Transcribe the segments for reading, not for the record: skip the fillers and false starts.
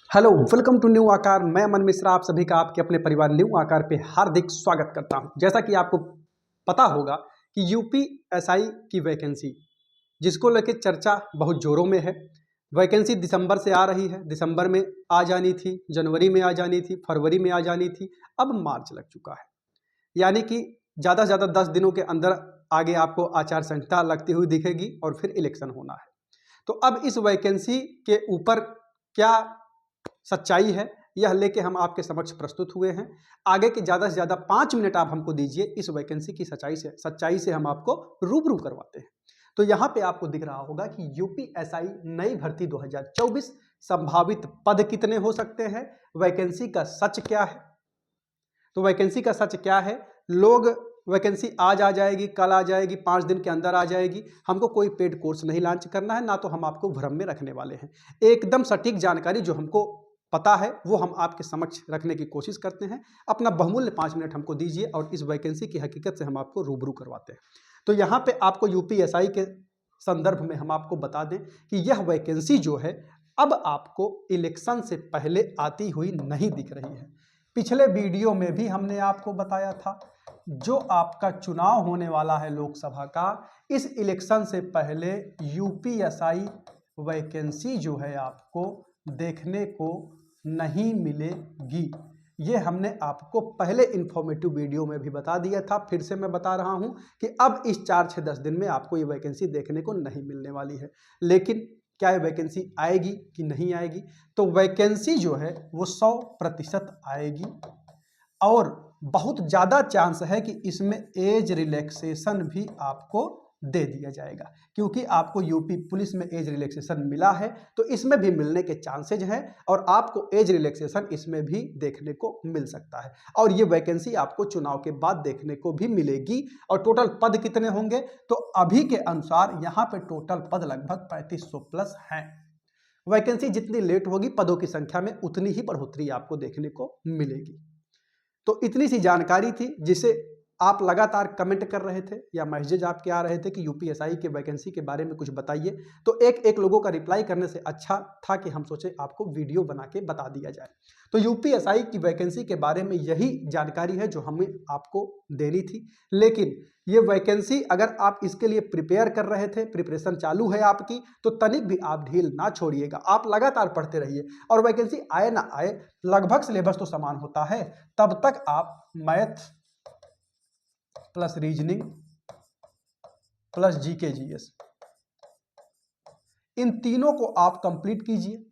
Hello, welcome to new आकार। मैं अमन मिश्रा आप सभी का आपके अपने परिवार न्यू आकार पे हार्दिक स्वागत करता हूं। जैसा कि आपको पता होगा कि यूपीएसआई की वैकेंसी जिसको लेकर चर्चा बहुत जोरों में है। वैकेंसी दिसंबर से आ रही है, दिसंबर में आ जानी थी, जनवरी में आ जानी थी, फरवरी में आ जानी थी, अब मार्च लग चुका है। यानी कि ज़्यादा से ज़्यादा 10 दिनों के अंदर आगे आपको आचार संहिता लगती हुई दिखेगी और फिर इलेक्शन होना है। तो अब इस वैकेंसी के ऊपर क्या सच्चाई है, यह लेके हम आपके समक्ष प्रस्तुत हुए हैं। आगे के ज़्यादा से ज़्यादा 5 मिनट आप हमको दीजिए, इस वैकेंसी की सच्चाई से हम आपको रूबरू करवाते हैं। तो यहाँ पे आपको दिख रहा होगा कि यूपीएसआई नई भर्ती 2024 संभावित पद कितने हो सकते हैं, वैकेंसी का सच क्या है। तो वैकेंसी का सच क्या है, लोग वैकेंसी आज आ जाएगी, कल आ जाएगी, 5 दिन के अंदर आ जाएगी, हमको कोई पेड कोर्स नहीं लॉन्च करना है, ना तो हम आपको भ्रम में रखने वाले हैं। एकदम सटीक जानकारी जो हमको पता है वो हम आपके समक्ष रखने की कोशिश करते हैं। अपना बहुमूल्य 5 मिनट हमको दीजिए और इस वैकेंसी की हकीकत से हम आपको रूबरू करवाते हैं। तो यहाँ पे आपको यूपीएसआई के संदर्भ में हम आपको बता दें कि यह वैकेंसी जो है अब आपको इलेक्शन से पहले आती हुई नहीं दिख रही है। पिछले वीडियो में भी हमने आपको बताया था, जो आपका चुनाव होने वाला है लोकसभा का, इस इलेक्शन से पहले यूपीएसआई वैकेंसी जो है आपको देखने को नहीं मिलेगी। ये हमने आपको पहले इन्फॉर्मेटिव वीडियो में भी बता दिया था, फिर से मैं बता रहा हूं कि अब इस 4-6-10 दिन में आपको ये वैकेंसी देखने को नहीं मिलने वाली है। लेकिन क्या ये वैकेंसी आएगी कि नहीं आएगी? तो वैकेंसी जो है वो 100% आएगी और बहुत ज़्यादा चांस है कि इसमें एज रिलैक्सेशन भी आपको दे दिया जाएगा, क्योंकि आपको यूपी पुलिस में एज रिलैक्सेशन मिला है, तो इसमें भी मिलने के चांसेज हैं और आपको एज रिलैक्सेशन इसमें भी देखने को मिल सकता है। और ये वैकेंसी आपको चुनाव के बाद देखने को भी मिलेगी। और टोटल पद कितने होंगे, तो अभी के अनुसार यहाँ पे टोटल पद लगभग 3500 प्लस हैं। वैकेंसी जितनी लेट होगी, पदों की संख्या में उतनी ही बढ़ोतरी आपको देखने को मिलेगी। तो इतनी सी जानकारी थी जिसे आप लगातार कमेंट कर रहे थे या मैसेज आपके आ रहे थे कि यूपीएसआई के वैकेंसी के बारे में कुछ बताइए। तो एक एक लोगों का रिप्लाई करने से अच्छा था कि हम सोचे आपको वीडियो बना के बता दिया जाए। तो यूपीएसआई की वैकेंसी के बारे में यही जानकारी है जो हमें आपको देनी थी। लेकिन ये वैकेंसी अगर आप इसके लिए प्रिपेयर कर रहे थे, प्रिपरेशन चालू है आपकी, तो तनिक भी आप ढील ना छोड़िएगा, आप लगातार पढ़ते रहिए। और वैकेंसी आए ना आए, लगभग सिलेबस तो समान होता है, तब तक आप math plus reasoning plus GK GS, इन तीनों को आप कंप्लीट कीजिए।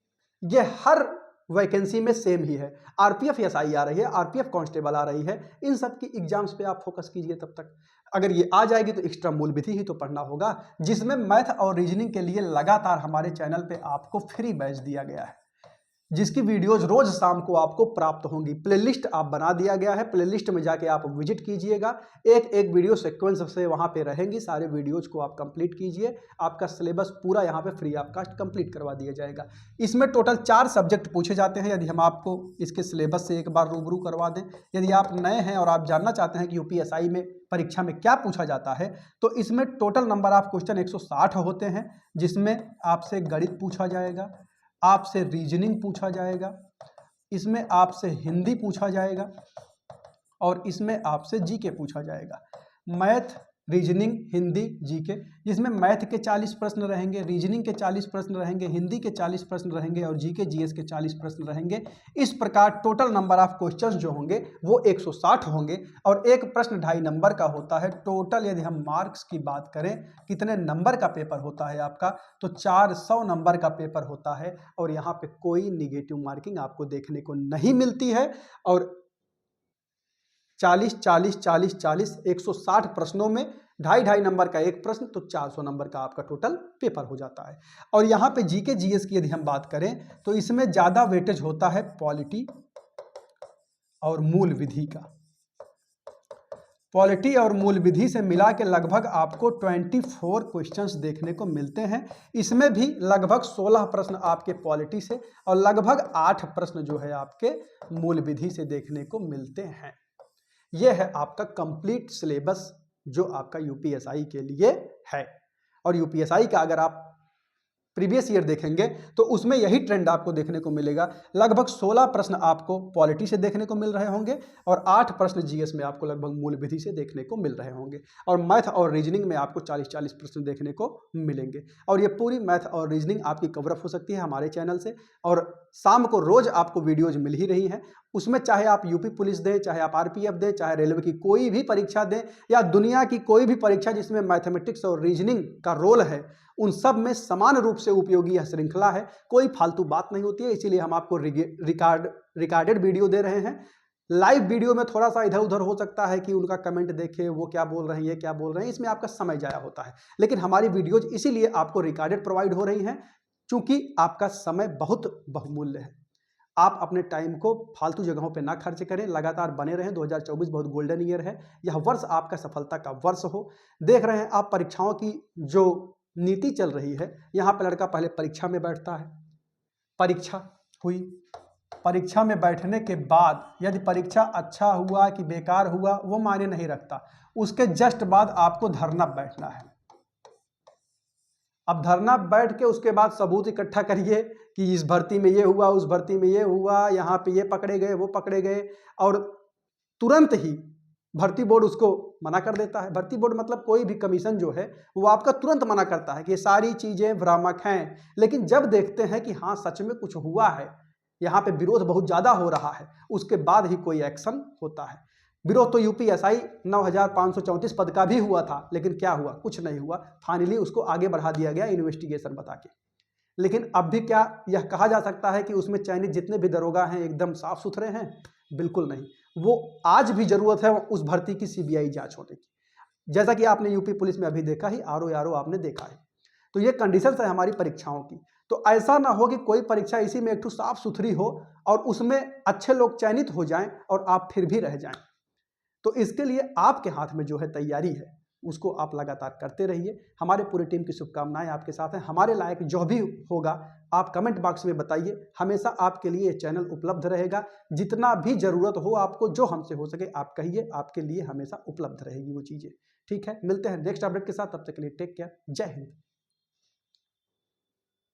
ये हर वैकेंसी में सेम ही है। आरपीएफ एसआई आ रही है, आरपीएफ कांस्टेबल आ रही है, इन सब की एग्जाम्स पे आप फोकस कीजिए। तब तक अगर ये आ जाएगी तो एक्स्ट्रा मूल विधि ही तो पढ़ना होगा, जिसमें मैथ और रीजनिंग के लिए लगातार हमारे चैनल पे आपको फ्री बैच दिया गया है, जिसकी वीडियोज रोज शाम को आपको प्राप्त होंगी। प्लेलिस्ट आप बना दिया गया है, प्लेलिस्ट में जाके आप विजिट कीजिएगा। एक एक वीडियो सीक्वेंस से वहां पे रहेंगी, सारे वीडियोज को आप कंप्लीट कीजिए। आपका सिलेबस पूरा यहाँ पे फ्री ऑफ कॉस्ट कंप्लीट करवा दिया जाएगा। इसमें टोटल 4 सब्जेक्ट पूछे जाते हैं। यदि हम आपको इसके सिलेबस से एक बार रूबरू करवा दें, यदि आप नए हैं और आप जानना चाहते हैं कि यूपीएसआई में परीक्षा में क्या पूछा जाता है, तो इसमें टोटल नंबर ऑफ क्वेश्चन 160 होते हैं, जिसमें आपसे गणित पूछा जाएगा, आपसे रीजनिंग पूछा जाएगा, इसमें आपसे हिंदी पूछा जाएगा और इसमें आपसे जीके पूछा जाएगा। मैथ, रीजनिंग, हिंदी, जीके, जिसमें मैथ के 40 प्रश्न रहेंगे, रीजनिंग के 40 प्रश्न रहेंगे, हिंदी के 40 प्रश्न रहेंगे और जीके जीएस के 40 प्रश्न रहेंगे। इस प्रकार टोटल नंबर ऑफ क्वेश्चंस जो होंगे वो 160 होंगे और एक प्रश्न 2.5 नंबर का होता है। टोटल यदि हम मार्क्स की बात करें, कितने नंबर का पेपर होता है आपका, तो 400 नंबर का पेपर होता है और यहाँ पे कोई निगेटिव मार्किंग आपको देखने को नहीं मिलती है। और 40 40 40 40 160 प्रश्नों में 2.5 नंबर का एक प्रश्न, तो 400 नंबर का आपका टोटल पेपर हो जाता है। और यहाँ पे जीके जीएस की यदि हम बात करें, तो इसमें ज़्यादा वेटेज होता है पॉलिटी और मूल विधि का। पॉलिटी और मूल विधि से मिला के लगभग आपको 24 क्वेश्चंस देखने को मिलते हैं। इसमें भी लगभग 16 प्रश्न आपके पॉलिटी से और लगभग 8 प्रश्न जो है आपके मूल विधि से देखने को मिलते हैं। यह है आपका कंप्लीट सिलेबस जो आपका यूपीएसआई के लिए है। और यूपीएसआई का अगर आप प्रीवियस ईयर देखेंगे तो उसमें यही ट्रेंड आपको देखने को मिलेगा। लगभग 16 प्रश्न आपको पॉलिटी से देखने को मिल रहे होंगे और 8 प्रश्न जीएस में आपको लगभग मूल विधि से देखने को मिल रहे होंगे, और मैथ और रीजनिंग में आपको 40-40 प्रश्न देखने को मिलेंगे। और ये पूरी मैथ और रीजनिंग आपकी कवरअप हो सकती है हमारे चैनल से, और शाम को रोज आपको वीडियोज मिल ही रही हैं। उसमें चाहे आप यूपी पुलिस दें, चाहे आप आरपीएफ दें, चाहे रेलवे की कोई भी परीक्षा दें, या दुनिया की कोई भी परीक्षा जिसमें मैथमेटिक्स और रीजनिंग का रोल है, उन सब में समान रूप से उपयोगी यह श्रृंखला है। कोई फालतू बात नहीं होती है, इसीलिए हम आपको रिकॉर्डेड वीडियो दे रहे हैं। लाइव वीडियो में थोड़ा सा इधर उधर हो सकता है कि उनका कमेंट देखें, वो क्या बोल रहे हैं, ये क्या बोल रहे हैं, इसमें आपका समय जाया होता है। लेकिन हमारी वीडियोज इसीलिए आपको रिकॉर्डेड प्रोवाइड हो रही हैं क्योंकि आपका समय बहुत बहुमूल्य है। आप अपने टाइम को फालतू जगहों पे ना खर्च करें, लगातार बने रहें। 2024 बहुत गोल्डन ईयर है, यह वर्ष आपका सफलता का वर्ष हो। देख रहे हैं आप परीक्षाओं की जो नीति चल रही है, यहाँ पर लड़का पहले परीक्षा में बैठता है, परीक्षा हुई, परीक्षा में बैठने के बाद यदि परीक्षा अच्छा हुआ कि बेकार हुआ वो मायने नहीं रखता, उसके जस्ट बाद आपको धरना बैठना है। अब धरना बैठ के उसके बाद सबूत इकट्ठा करिए कि इस भर्ती में ये हुआ, उस भर्ती में ये हुआ, यहाँ पे ये पकड़े गए, वो पकड़े गए, और तुरंत ही भर्ती बोर्ड उसको मना कर देता है। भर्ती बोर्ड मतलब कोई भी कमीशन जो है वो आपका तुरंत मना करता है कि ये सारी चीज़ें भ्रामक हैं। लेकिन जब देखते हैं कि हाँ सच में कुछ हुआ है, यहाँ पे विरोध बहुत ज़्यादा हो रहा है, उसके बाद ही कोई एक्शन होता है। विरोध तो यूपीएसआई 9534 पद का भी हुआ था, लेकिन क्या हुआ? कुछ नहीं हुआ। फाइनली उसको आगे बढ़ा दिया गया इन्वेस्टिगेशन बता के। लेकिन अब भी क्या यह कहा जा सकता है कि उसमें चयनित जितने भी दरोगा हैं एकदम साफ सुथरे हैं? बिल्कुल नहीं। वो आज भी जरूरत है उस भर्ती की सीबीआई जांच होने की, जैसा कि आपने यूपी पुलिस में अभी देखा ही, आरओ आपने देखा है। तो ये कंडीशन है हमारी परीक्षाओं की। तो ऐसा ना हो कि कोई परीक्षा इसी में एक ठो साफ सुथरी हो और उसमें अच्छे लोग चयनित हो जाएं और आप फिर भी रह जाएं। तो इसके लिए आपके हाथ में जो है तैयारी है, उसको आप लगातार करते रहिए। हमारे पूरी टीम की शुभकामनाएं आपके साथ हैं। हमारे लायक जो भी होगा आप कमेंट बॉक्स में बताइए, हमेशा आपके लिए ये चैनल उपलब्ध रहेगा। जितना भी ज़रूरत हो आपको, जो हमसे हो सके आप कहिए, आपके लिए हमेशा उपलब्ध रहेगी वो चीज़ें। ठीक है, मिलते हैं नेक्स्ट अपडेट के साथ, तब तक के लिए टेक केयर, जय हिंद।